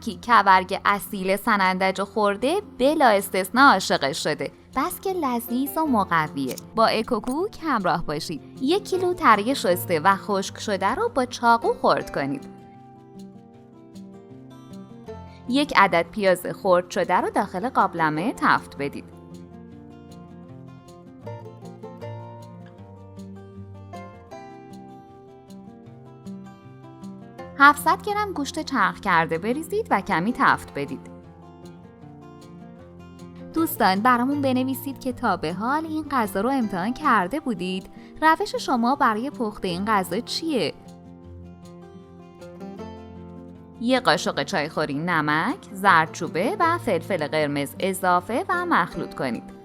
کی کبرگ اصیل سنندج خورده بلا استثناء عاشقش شده. بس که لذیذ و مقویه. با اکوکوک همراه باشید. 1 کیلو تره شسته و خشک شده رو با چاقو خرد کنید. 1 عدد پیاز خرد شده رو داخل قابلمه تفت بدید. 700 گرم گوشت چرخ کرده بریزید و کمی تفت بدید. دوستان برامون بنویسید که تا به حال این غذا رو امتحان کرده بودید؟ روش شما برای پخت این غذا چیه؟ 1 قاشق چایخوری نمک، زردچوبه و فلفل قرمز اضافه و مخلوط کنید.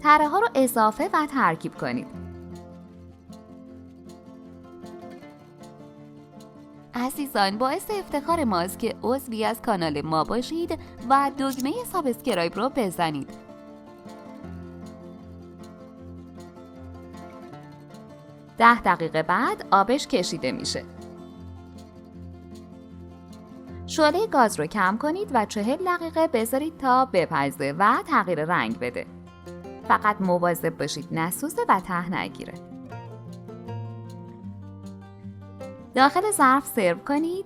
تره ها رو اضافه و ترکیب کنید. عزیزان باعث افتخار ماست که عضوی از کانال ما باشید و دکمه سابسکرایب رو بزنید. 10 دقیقه بعد آبش کشیده میشه. شعله گاز رو کم کنید و 40 دقیقه بذارید تا بپزه و تغییر رنگ بده. فقط مواظب باشید نسوزه و ته نگیره. داخل ظرف سرو کنید.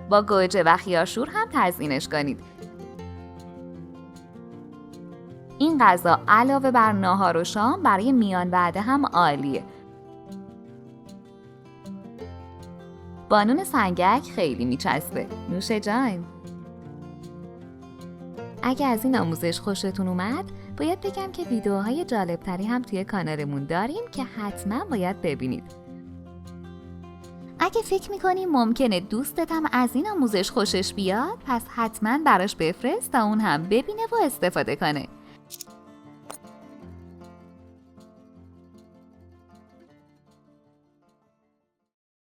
با گوجه و خیارشور هم تزیینش کنید. این غذا علاوه بر ناهار و شام برای میان وعده هم عالیه. با نون سنگک خیلی میچسبه. نوش جان. اگه از این آموزش خوشتون اومد باید بگم که ویدیوهای جالبتری هم توی کانالمون داریم که حتما باید ببینید. اگه فکر میکنی ممکنه دوستت هم از این آموزش خوشش بیاد پس حتما براش بفرست تا اون هم ببینه و استفاده کنه.